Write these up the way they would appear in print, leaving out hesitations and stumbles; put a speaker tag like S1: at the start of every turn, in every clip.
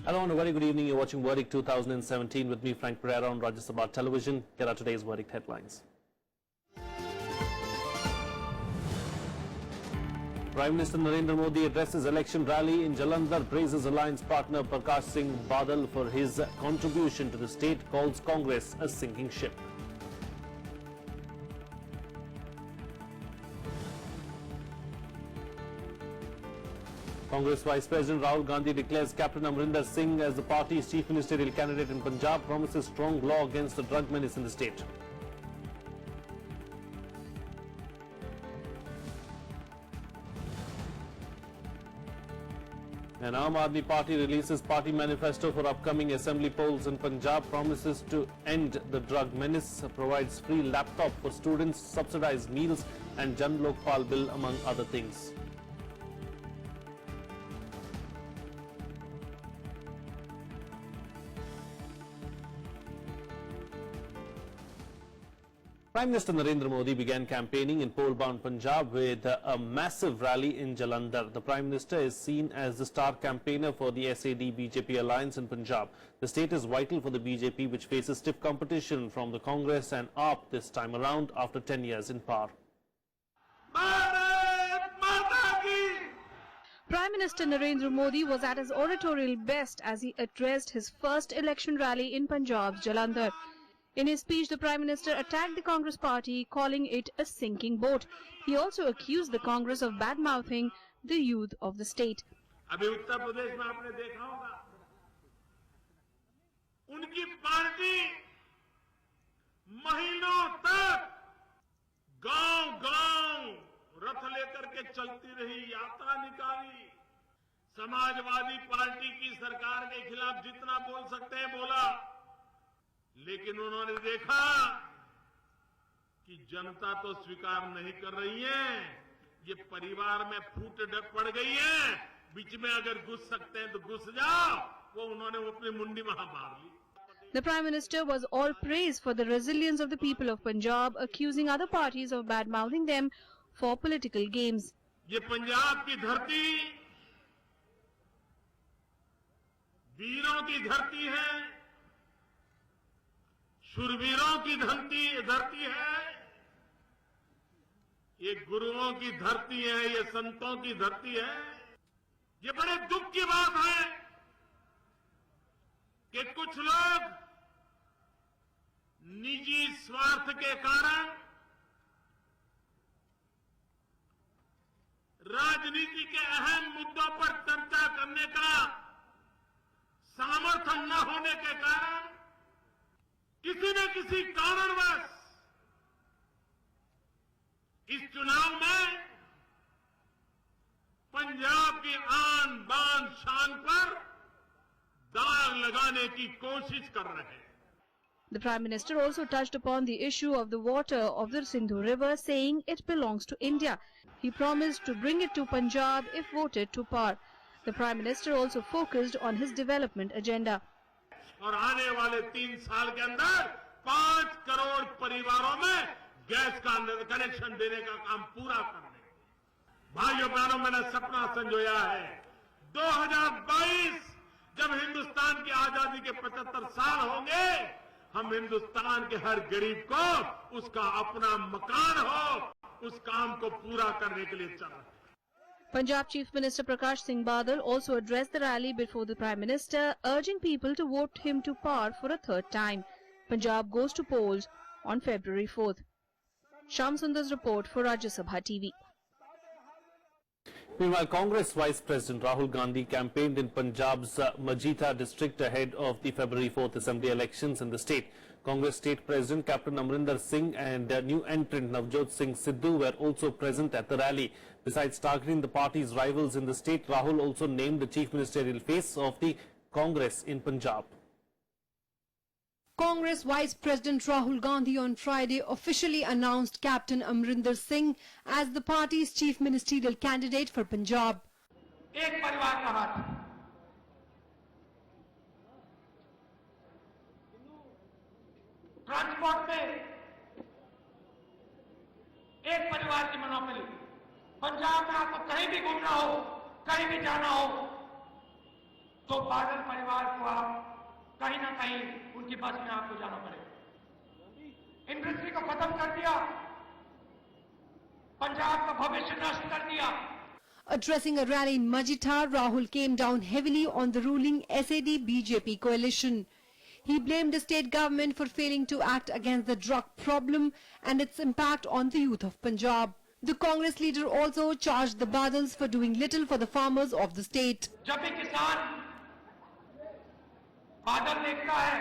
S1: Hello and a very good evening. You're watching Verdict 2017 with me, Frank Pereira, on Rajya Sabha Television. Here are today's Verdict headlines. Prime Minister Narendra Modi addresses election rally in Jalandhar, praises alliance partner Prakash Singh Badal for his contribution to the state, calls Congress a sinking ship. Congress Vice President Rahul Gandhi declares Captain Amrinder Singh as the party's chief ministerial candidate in Punjab, promises strong law against the drug menace in the state. And Aam Aadmi Party releases party manifesto for upcoming assembly polls in Punjab, promises to end the drug menace, provides free laptop for students, subsidized meals and Jan Lokpal bill, among other things. Prime Minister Narendra Modi began campaigning in poll-bound Punjab with a massive rally in Jalandhar. The Prime Minister is seen as the star campaigner for the SAD-BJP alliance in Punjab. The state is vital for the BJP, which faces stiff competition from the Congress and AAP this time around after 10 years in power.
S2: Prime Minister Narendra Modi was at his oratorial best as he addressed his first election rally in Punjab's Jalandhar. In his speech, the Prime Minister attacked the Congress party, calling it a sinking boat. He also accused the Congress of bad-mouthing the youth of the state.
S3: अभी उत्तर प्रदेश में आपने देखा होगा, उनकी party महीनों तक गांव-गांव रथ लेकर के चलती रही, यात्रा निकाली। समाजवादी पार्टी की सरकार के खिलाफ जितना बोल सकते हैं बोला, लेकिन उन्होंने देखा कि जनता तो स्वीकार नहीं कर रही है, ये परिवार में फूट पड़ गई है, बीच में अगर घुस सकते हैं तो घुस जाओ, वो उन्होंने अपनी मुंडी वहां मार ली।
S2: The Prime Minister was all praise for the resilience of the people of Punjab, accusing other parties of bad-mouthing them for political games.
S3: ये पंजाब की धरती वीरों की धरती है, शूरवीरों की धरती है, ये गुरुओं की धरती है, ये संतों की धरती है। ये बड़े दुख की बात है कि कुछ लोग निजी स्वार्थ के कारण राजनीति के अहम मुद्दों पर चर्चा करने का सामर्थ्य न होने के कारण किसी न किसी कारणवश इस चुनाव में पंजाब की आन बान शान पर दाग लगाने की कोशिश कर रहे हैं।
S2: The Prime Minister also touched upon the issue of the water of the Sindhu River, saying it belongs to India. He promised to bring it to Punjab if voted to power. The Prime Minister also focused on his development agenda.
S3: और आने वाले 3 साल के अंदर 5 करोड़ परिवारों में gas का connection देने का काम पूरा करने। भाइयों बहनों, मैंने सपना संजोया है 2022 जब हिंदुस्तान की आजादी के 75 साल होंगे, हम हिंदुस्तान के हर गरीब को उसका अपना मकान हो, उस काम को पूरा करने के लिए चल रहे हैं।
S2: Punjab Chief Minister Prakash Singh Badal also addressed the rally before the Prime Minister, urging people to vote him to power for a third time. Punjab goes to polls on February 4th. Shyam Sundar's report for Rajya Sabha TV.
S1: Meanwhile, Congress Vice President Rahul Gandhi campaigned in Punjab's Majita district ahead of the February 4th Assembly elections in the state. Congress State President Captain Amrinder Singh and new entrant Navjot Singh Sidhu were also present at the rally. Besides targeting the party's rivals in the state, Rahul also named the chief ministerial face of the Congress in Punjab.
S4: Congress Vice President Rahul Gandhi on Friday officially announced Captain Amrinder Singh as the party's chief ministerial candidate for Punjab.
S5: एक परिवार का हाथ, transport में एक परिवार की monopoly. Punjab में आपको कहीं भी घूमना हो, कहीं भी जाना हो, तो बादल परिवार को आप कहीं ना कहीं उनकी बस में आपको जाना पड़ेगा। इंडस्ट्री को खत्म कर दिया, पंजाब का भविष्य नष्ट कर दिया।
S4: Addressing a rally in Majita, Rahul came down heavily on the ruling SAD-BJP coalition. He blamed the state government for failing to act against the drug problem and its impact on the youth of Punjab. The Congress leader also charged the Badals for doing little for the farmers of the state.
S5: जब भी किसान बादल देखता है,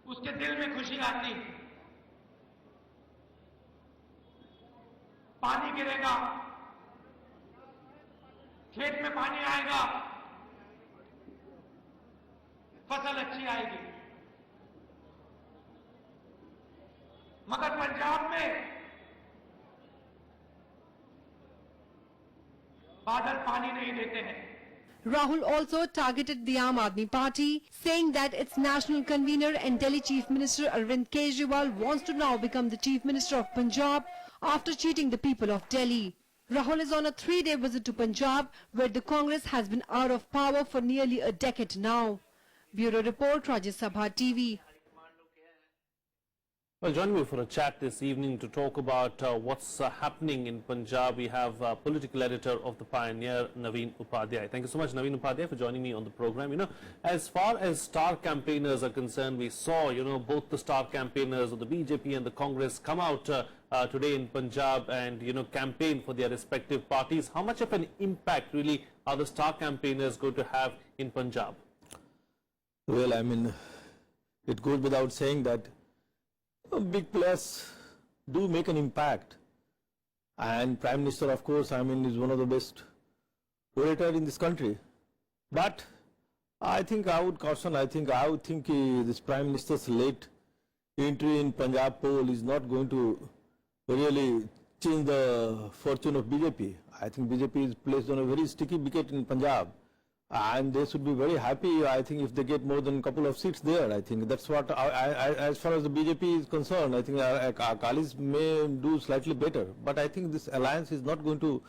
S5: उसके दिल में खुशी आती। पानी गिरेगा, खेत में पानी आएगा, फसल अच्छी आएगी। मगर पंजाब में बादल पानी नहीं देते हैं।
S4: Rahul also targeted the Aam Aadmi Party, saying that its national convener and Delhi Chief Minister Arvind Kejriwal wants to now become the Chief Minister of Punjab after cheating the people of Delhi. Rahul is on a 3-day visit to Punjab, where the Congress has been out of power for nearly a decade now. Bureau Report, Rajya Sabha TV.
S1: Well, join me for a chat this evening to talk about what's happening in Punjab. We have political editor of The Pioneer, Naveen Upadhyay. Thank you so much, Naveen Upadhyay, for joining me on the program. You know, as far as star campaigners are concerned, we saw, you know, both the star campaigners of the BJP and the Congress come out today in Punjab and, you know, campaign for their respective parties. How much of an impact really are the star campaigners going to have in Punjab?
S6: Well, I mean, it goes without saying that big players do make an impact, and Prime Minister, of course, I mean, is one of the best orator in this country. But I think I would caution, I think this Prime Minister's late entry in Punjab poll is not going to really change the fortune of BJP. I think BJP is placed on a very sticky wicket in Punjab, and they should be very happy, I think, if they get more than a couple of seats there. I think that's what, as far as the BJP is concerned, I think Akalis may do slightly better. But I think this alliance is not going to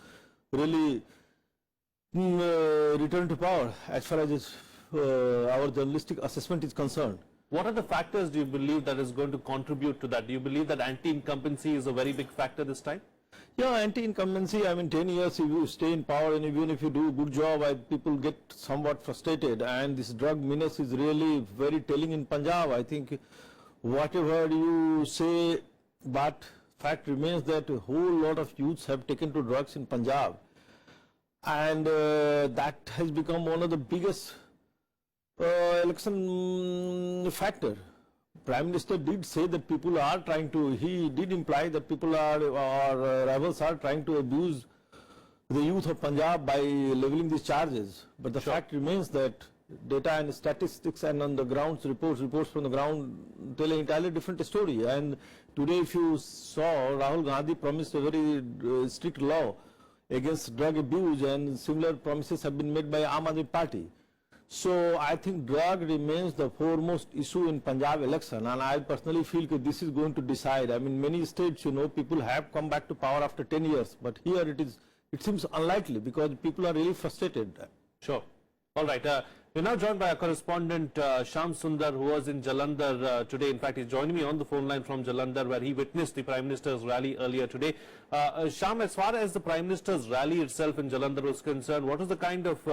S6: really return to power as far as our journalistic assessment is concerned.
S1: What are the factors do you believe that is going to contribute to that? Do you believe that anti-incumbency is a very big factor this time?
S6: Yeah, anti-incumbency, I mean, 10 years if you stay in power and even if you do a good job, people get somewhat frustrated, and this drug menace is really very telling in Punjab. I think whatever you say, but fact remains that a whole lot of youths have taken to drugs in Punjab, and that has become one of the biggest election factor. Prime Minister did say that people are trying to, he did imply that people are, or rivals are trying to abuse the youth of Punjab by leveling these charges. But the fact remains that data and statistics and on the ground reports from the ground tell an entirely different story. And today, if you saw, Rahul Gandhi promised a very strict law against drug abuse, and similar promises have been made by Aam Aadmi Party. So I think drug remains the foremost issue in Punjab election, and I personally feel that this is going to decide. I mean, many states, you know, people have come back to power after 10 years, but here it seems unlikely because people are really frustrated.
S1: Sure. All right. We're now joined by our correspondent Shyam Sundar, who was in Jalandhar today. In fact, he's joining me on the phone line from Jalandhar, where he witnessed the Prime Minister's rally earlier today. Shyam, as far as the Prime Minister's rally itself in Jalandhar was concerned, what was the kind of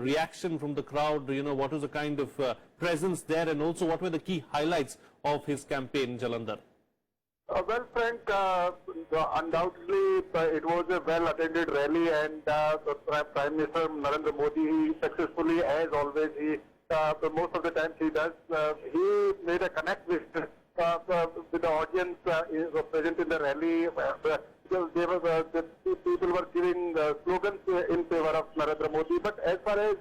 S1: reaction from the crowd? You know, what was the kind of presence there, and also what were the key highlights of his campaign in Jalandhar?
S7: Well, Frank, undoubtedly it was a well-attended rally, and Prime Minister Narendra Modi, he successfully, as always, most of the times he does, he made a connect with the audience present in the rally. Because the people were giving slogans in favor of Narendra Modi. But as far as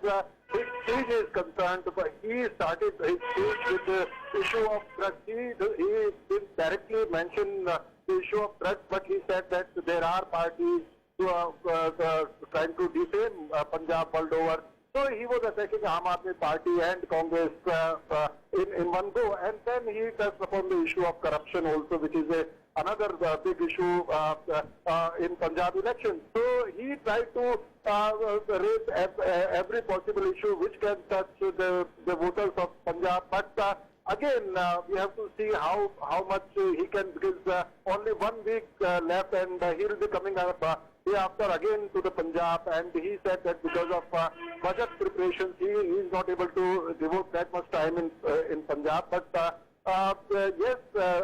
S7: his speech is concerned, he started his speech with the issue of drugs. He didn't directly mention the issue of drugs, but he said that there are parties who are trying to defame Punjab world over. So he was attacking Aam Aadmi Party and Congress in one go, and then he touched upon the issue of corruption also, which is another big issue in Punjab elections. So he tried to raise every possible issue which can touch the voters of Punjab, but again, we have to see how much he can, because only 1 week left, and he will be coming up day after again to the Punjab, and he said that because of budget preparations, he is not able to devote that much time in Punjab. But yes,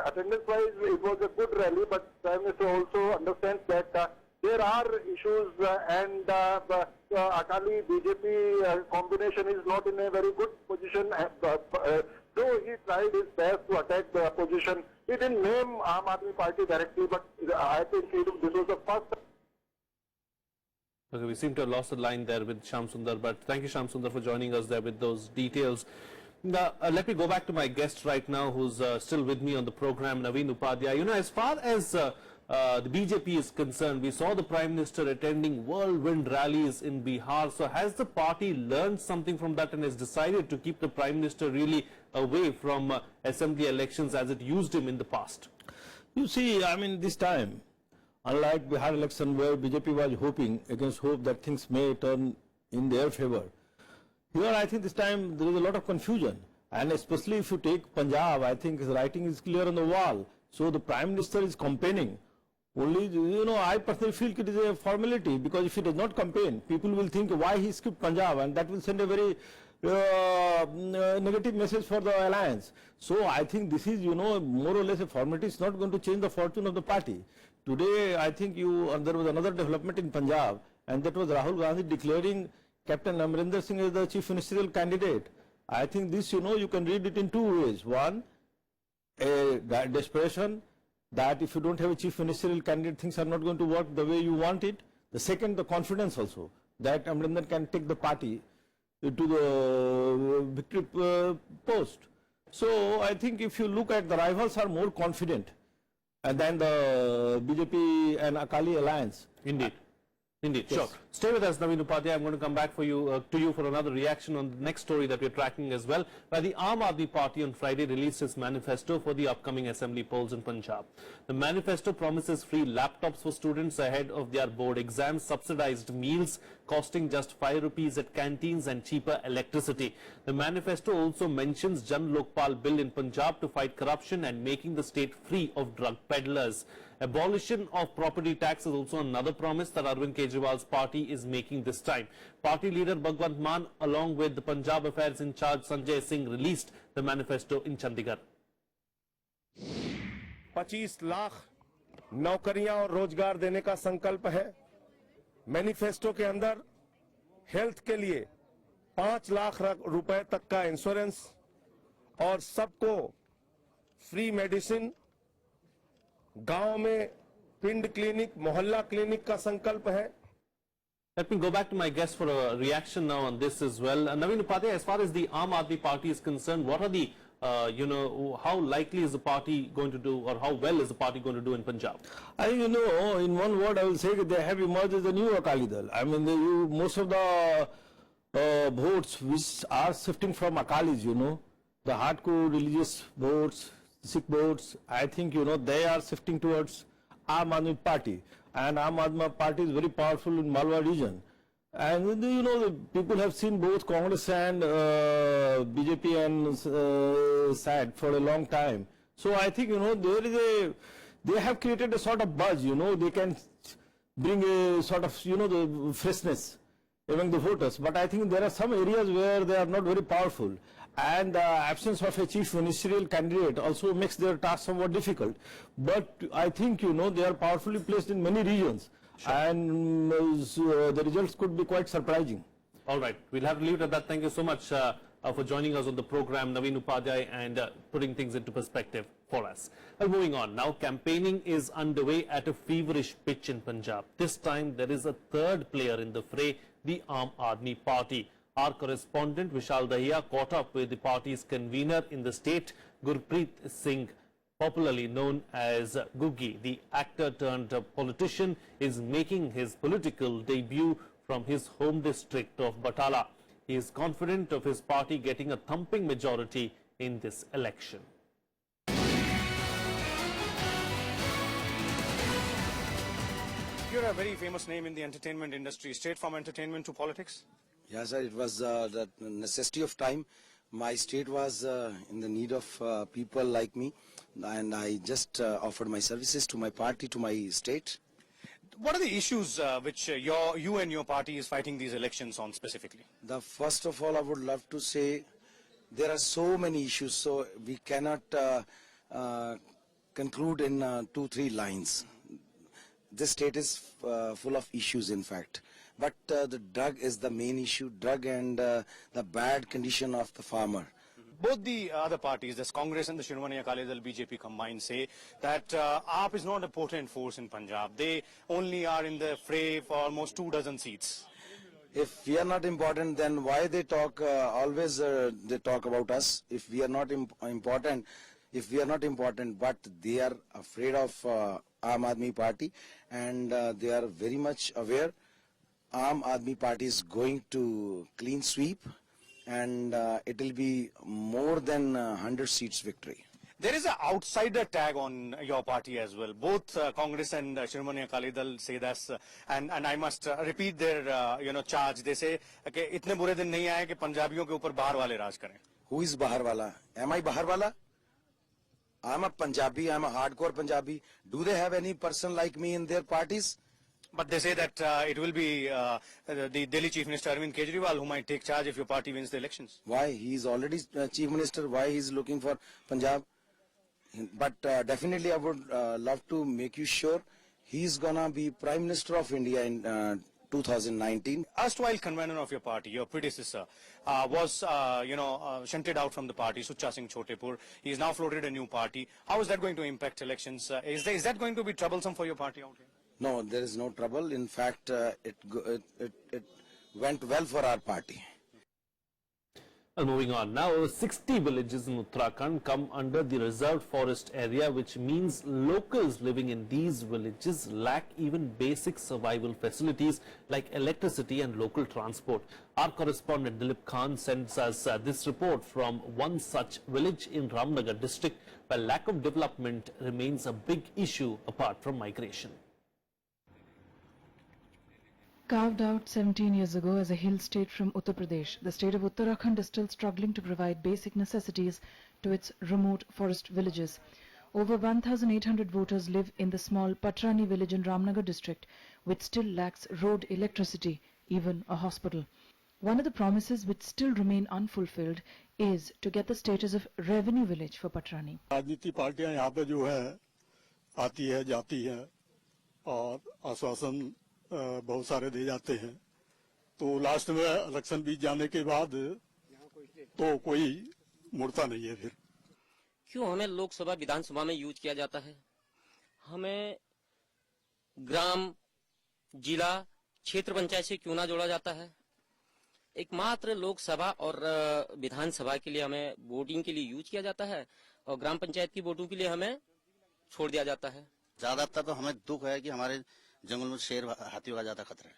S7: attendance-wise, it was a good rally, but Prime Minister also understands that there are issues, and Akali BJP combination is not in a very good position. Though he tried his best to attack the opposition, he didn't name Aam Aadmi Party directly, but I think this was the first.
S1: Okay, we seem to have lost the line there with Shyam Sundar, but thank you, Shyam Sundar, for joining us there with those details. Now, let me go back to my guest right now, who's still with me on the program, Naveen Upadhyay. You know, as far as the BJP is concerned, we saw the Prime Minister attending whirlwind rallies in Bihar. So has the party learned something from that and has decided to keep the Prime Minister really away from assembly elections as it used him in the past?
S6: You see, I mean, this time, unlike Bihar election where BJP was hoping against hope that things may turn in their favor, here I think this time there is a lot of confusion, and especially if you take Punjab, I think his writing is clear on the wall. So the Prime Minister is campaigning. Only, you know, I personally feel it is a formality, because if he does not campaign, people will think why he skipped Punjab, and that will send a very negative message for the alliance. So I think this is, you know, more or less a formality. It's not going to change the fortune of the party. Today, I think there was another development in Punjab, and that was Rahul Gandhi declaring Captain Amrinder Singh as the chief ministerial candidate. I think this, you know, you can read it in two ways. One, a desperation that if you don't have a chief ministerial candidate, things are not going to work the way you want it. The second, the confidence also, that Amrinder can take the party to the victory post. So I think if you look at the rivals are more confident than the BJP and Akali alliance.
S1: Indeed. Indeed,
S6: Yes.
S1: sure. Stay with us, Naveen Upadhyay. I'm going to come back to you for another reaction on the next story that we're tracking as well, where the Aam Aadmi Party on Friday released its manifesto for the upcoming assembly polls in Punjab. The manifesto promises free laptops for students ahead of their board exams, subsidized meals costing just 5 rupees at canteens, and cheaper electricity. The manifesto also mentions Jan Lokpal Bill in Punjab to fight corruption and making the state free of drug peddlers. Abolition of property tax is also another promise that Arvind Kejriwal's party is making this time. Party leader Bhagwant Mann, along with the Punjab Affairs in charge Sanjay Singh, released the manifesto in Chandigarh.
S8: 25 lakh नौकरियां और रोजगार देने का संकल्प है। Manifesto के अंदर health के लिए 5 लाख रुपए तक का इंश्योरेंस और सबको फ्री मेडिसिन, गांव में पिंड क्लिनिक, मोहल्ला क्लिनिक का संकल्प है।
S1: Let me go back to my guest for a reaction now on this as well. Naveen Upadhyay, as far as the Aam Aadmi Party is concerned, what are the, how likely is the party going to do, or how well is the party going to do in Punjab?
S6: I think, you know, in one word I will say that they have emerged as a new Akali Dal. I mean, most of the votes which are shifting from Akalis, you know, the hardcore religious votes, Sikh votes, I think, you know, they are shifting towards Aam Aadmi Party. And Aam Aadmi Party is very powerful in Malwa region. And, you know, the people have seen both Congress and BJP and SAD for a long time. So I think, you know, they have created a sort of buzz, you know, they can bring a sort of, you know, the freshness among the voters. But I think there are some areas where they are not very powerful. And the absence of a chief ministerial candidate also makes their task somewhat difficult. But I think, you know, they are powerfully placed in many regions. Sure. And the results could be quite surprising.
S1: All right. We'll have to leave it at that. Thank you so much for joining us on the program, Naveen Upadhyay, and putting things into perspective for us. Well, moving on. Now, campaigning is underway at a feverish pitch in Punjab. This time, there is a third player in the fray, the Aam Aadmi Party. Our correspondent Vishal Dahiya caught up with the party's convener in the state, Gurpreet Singh, popularly known as Guggi. The actor turned politician is making his political debut from his home district of Batala. he is confident of his party getting a thumping majority in this election.
S9: You're a very famous name in the entertainment industry, straight from entertainment to politics.
S10: Yes, sir. It was the necessity of time. My state was in the need of people like me, and I just offered my services to my party, to my state.
S9: What are the issues which you and your party is fighting these elections on specifically?
S10: The first of all, I would love to say there are so many issues, so we cannot conclude in 2-3 lines. This state is full of issues, in fact. But the drug is the main issue, drug and the bad condition of the farmer.
S9: Both the other parties, this Congress and the Shiromani Akali Dal BJP combined, say that AAP is not a potent force in Punjab. They only are in the fray for almost 24 seats.
S10: If we are not important, then why they talk always they talk about us? If we are not important, but they are afraid of Aam Aadmi Party, and they are very much aware Aam Aadmi Party is going to clean sweep, and it will be more than 100 seats victory.
S9: There is an outsider tag on your party as well. Both Congress and Shiromani Akali Dal say that, and I must repeat their charge. They say कि इतने बुरे दिन नहीं आए कि पंजाबियों के ऊपर बाहर वाले राज करें.
S10: Who is Bahar Wala? Am I Bahar Wala? I am a Punjabi. I am a hardcore Punjabi. Do they have any person like me in their parties?
S9: But they say that it will be the Delhi Chief Minister Arvind Kejriwal who might take charge if your party wins the elections.
S10: Why? He is already Chief Minister. Why he is looking for Punjab? But definitely I would love to make you sure he is gonna be Prime Minister of India in 2019.
S9: Erstwhile convener of your party, your predecessor, was shunted out from the party, Sucha Singh Chotepur. He has now floated a new party. How is that going to impact elections? Is that going to be troublesome for your party out here?
S10: No, there is no trouble. In fact, it went well for our party.
S1: Moving on now, 60 villages in Uttarakhand come under the reserved forest area, which means locals living in these villages lack even basic survival facilities like electricity and local transport. Our correspondent Dilip Khan sends us this report from one such village in Ramnagar district, where lack of development remains a big issue apart from migration.
S11: Carved out 17 years ago as a hill state from Uttar Pradesh, the state of Uttarakhand is still struggling to provide basic necessities to its remote forest villages. Over 1,800 voters live in the small Patrani village in Ramnagar district, which still lacks road, electricity, even a hospital. One of the promises which still remain unfulfilled is to get the status of revenue village for Patrani.
S12: राजनीति पार्टियां यहाँ पे जो है आती है जाती है और आश्वासन बहुत सारे दे जाते हैं, तो लास्ट में इलेक्शन बीत जाने के बाद तो कोई मुड़ता नहीं है। फिर
S13: क्यों हमें लोकसभा विधानसभा में यूज किया जाता है? हमें ग्राम, जिला, क्षेत्र पंचायत से क्यों ना जोड़ा जाता है? एकमात्र लोकसभा और विधानसभा के लिए हमें वोटिंग के लिए यूज किया जाता है और ग्राम पंचायत की वोटों के लिए हमें छोड़ दिया जाता है।
S14: ज्यादातर तो हमें दुख है कि हमारे जंगल में शेर हाथियों का ज्यादा खतरा है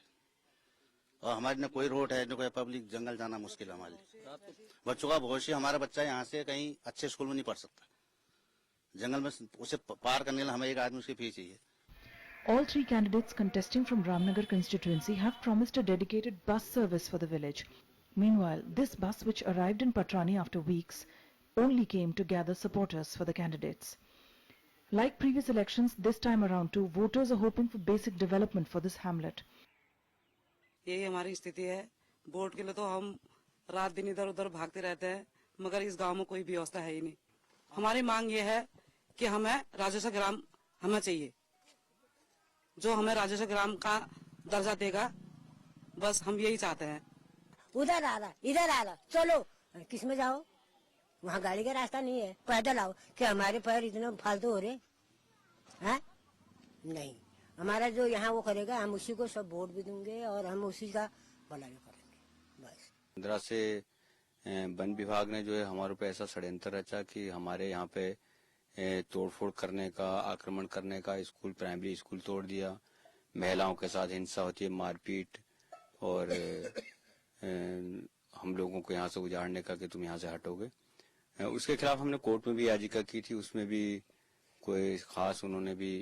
S14: और हमारे न कोई रोड है न कोई पब्लिक, जंगल जाना मुश्किल है हमारे लिए। बच्चों का भविष्य, हमारा बच्चा यहाँ से कहीं अच्छे स्कूल में नहीं पढ़ सकता, जंगल में उसे पार करने के लिए हमें एक आदमी उसकी फीस चाहिए।
S11: All three candidates contesting from Ramnagar constituency have promised a dedicated bus service for the village. Meanwhile, this bus, which arrived in Patrani after weeks, only came to gather supporters for the candidates. Like previous elections, this time around too, voters are hoping for basic development for this hamlet.
S15: यही हमारी स्थिति है। Vote के लिए तो हम रात दिन इधर उधर भागते रहते हैं, मगर इस गांव में कोई भी व्यवस्था है ही नहीं। हमारी मांग ये है कि हमें राजस्व ग्राम हमें चाहिए, जो हमें राजस्व ग्राम का दर्जा देगा, बस हम यही चाहते हैं।
S16: उधर आ रहा, इधर आ रहा, चलो किस में जाओ, वहाँ गाड़ी का रास्ता नहीं है, पैदल आओ। कि हमारे पैर इतना फालतू हो रहे हैं? नहीं, हमारा जो यहाँ वो करेगा, हम उसी को सब वोट भी देंगे और हम उसी का भला भी करेंगे, बस।
S17: इंदिरा से वन विभाग ने जो है हमारे ऊपर ऐसा षड्यंत्र रचा कि हमारे यहाँ पे तोड़फोड़ करने का, आक्रमण करने का, स्कूल, प्राइमरी स्कूल तोड़ दिया, महिलाओं के साथ हिंसा होती है, मारपीट, और हम लोगों को यहाँ से उजाड़ने का कि तुम यहाँ से हटोगे। उसके खिलाफ हमने कोर्ट में भी याचिका की थी, उसमें भी कोई खास उन्होंने भी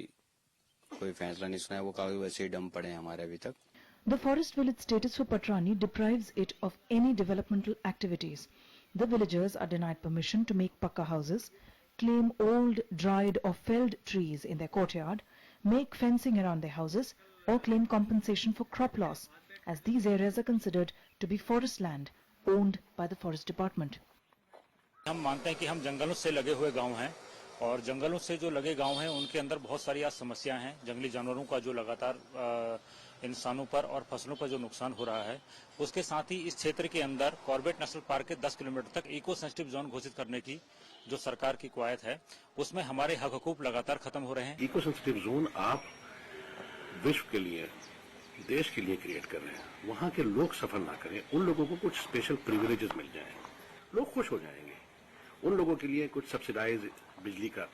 S17: कोई फैसला नहीं सुनाया, वो कागज वैसे ही डम पड़े हैं हमारे अभी तक।
S11: The forest village status for Patrani deprives it of any developmental activities. The villagers are denied permission to make pakka houses, claim old, dried or felled trees in their courtyard, make fencing around their houses or claim compensation for crop loss, as these areas are considered to be forest land owned by the forest department.
S18: हम मानते हैं कि हम जंगलों से लगे हुए गांव हैं और जंगलों से जो लगे गांव हैं उनके अंदर बहुत सारी आज समस्याएं हैं। जंगली जानवरों का जो लगातार इंसानों पर और फसलों पर जो नुकसान हो रहा है, उसके साथ ही इस क्षेत्र के अंदर कॉर्बेट नेशनल पार्क के 10 किलोमीटर तक इको सेंसिटिव जोन घोषित करने की जो सरकार की कवायद है, उसमें हमारे हक हकूक लगातार खत्म हो रहे हैं।
S19: इको सेंसिटिव जोन आप विश्व के लिए, देश के लिए क्रिएट कर रहे हैं, वहाँ के लोग सफर ना करें, उन लोगों को कुछ स्पेशल प्रिविलेजेस मिल जाएं, लोग खुश हो जाएंगे। उन लोगों के लिए कुछ सब्सिडाइज बिजली का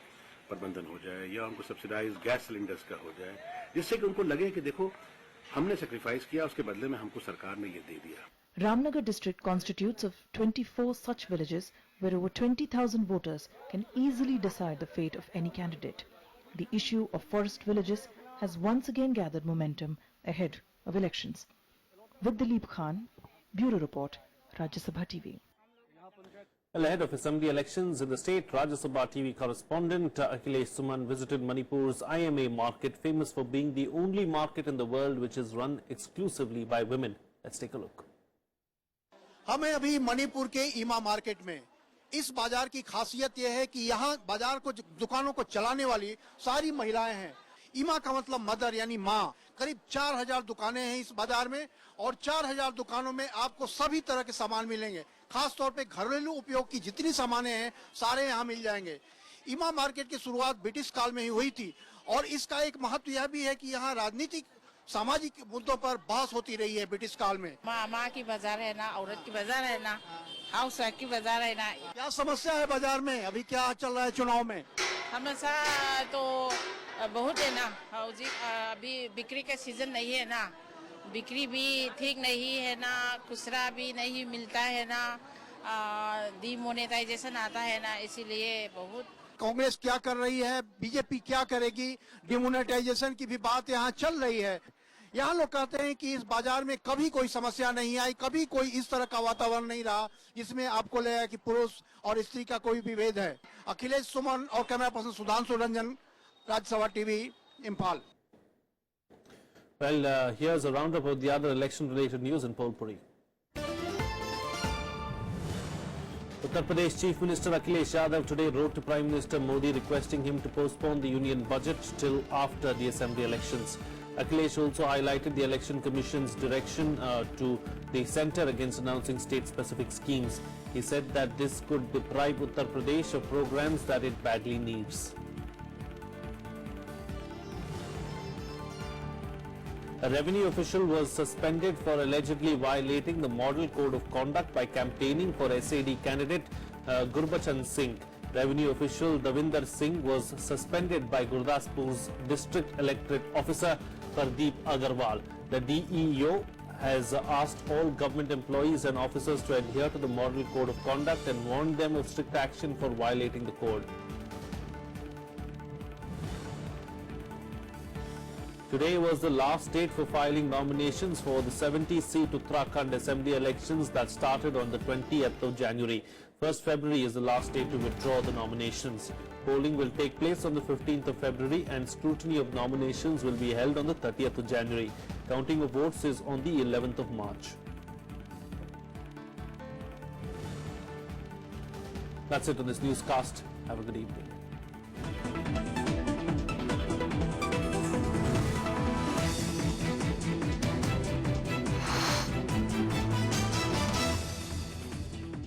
S19: प्रबंधन हो जाए या उनको सब्सिडाइज गैस सिलेंडर्स का हो जाए, जिससे कि उनको लगे कि देखो हमने सेक्रीफाइस किया, उसके बदले में हमको सरकार ने ये दे दिया।
S11: Ramnagar district constitutes of 24 such villages where over 20,000 voters can easily decide the fate of any candidate. The issue of forest villages has once again gathered momentum ahead of elections. With Dileep Khan, Bureau Report, Rajya Sabha TV.
S1: Well, ahead of assembly elections in the state, Rajya Sabha TV correspondent Akhilesh Suman visited Manipur's IMA market, famous for being the only market in the world which is run exclusively by women. Let's take a look.
S20: हमें अभी मणिपुर के ईमा market में इस बाजार की खासियत यह है कि यहाँ बाजार को, दुकानों को चलाने वाली सारी महिलाएं हैं। ईमा का मतलब मदर यानी माँ। करीब 4000 दुकानें हैं इस बाजार में और 4000 दुकानों में आपको सभी तरह के सामान मिलेंगे। खास तौर पे घरेलू उपयोग की जितनी सामानें हैं सारे यहाँ मिल जाएंगे। ईमा मार्केट की शुरुआत ब्रिटिश काल में ही हुई थी और इसका एक महत्व यह भी है कि यहाँ राजनीतिक सामाजिक मुद्दों पर बहस होती रही है ब्रिटिश काल में।
S21: माँ की बाजार है ना, औरत की बाजार है ना, हाउस वाइफ की बाजार है ना।
S20: क्या समस्या है बाजार में? अभी क्या चल रहा है चुनाव में?
S21: समस्या तो बहुत है ना, अभी बिक्री का सीजन नहीं है ना, बिक्री भी ठीक नहीं है ना, खुसरा भी नहीं मिलता है ना, डिमोनेटाइजेशन आता है ना, इसीलिए बहुत।
S20: कांग्रेस क्या कर रही है, बीजेपी क्या करेगी, डिमोनेटाइजेशन की भी बात यहाँ चल रही है। यहाँ लोग कहते हैं कि इस बाजार में कभी कोई समस्या नहीं आई, कभी कोई इस तरह का वातावरण नहीं रहा जिसमें आपको लगेगा कि पुरुष और स्त्री का कोई विभेद है। अखिलेश सुमन और camera person Sudhanshu Ranjan, Rajya Sabha TV, Imphal.
S1: Well, here's a roundup of the other election-related news in Polpuri. Uttar Pradesh Chief Minister Akhilesh Yadav today wrote to Prime Minister Modi requesting him to postpone the union budget till after the assembly elections. Akhilesh also highlighted the Election Commission's direction to the centre against announcing state-specific schemes. He said that this could deprive Uttar Pradesh of programs that it badly needs. A revenue official was suspended for allegedly violating the model code of conduct by campaigning for SAD candidate Gurbachan Singh. Revenue official Davinder Singh was suspended by Gurdaspur's district electorate officer Pardeep Agarwal. The DEO has asked all government employees and officers to adhere to the model code of conduct and warned them of strict action for violating the code. Today was the last date for filing nominations for the 70-seat Uttarakhand Assembly elections that started on the 20th of January. 1st February is the last day to withdraw the nominations. Polling will take place on the 15th of February and scrutiny of nominations will be held on the 30th of January. Counting of votes is on the 11th of March. That's it on this newscast. Have a good evening.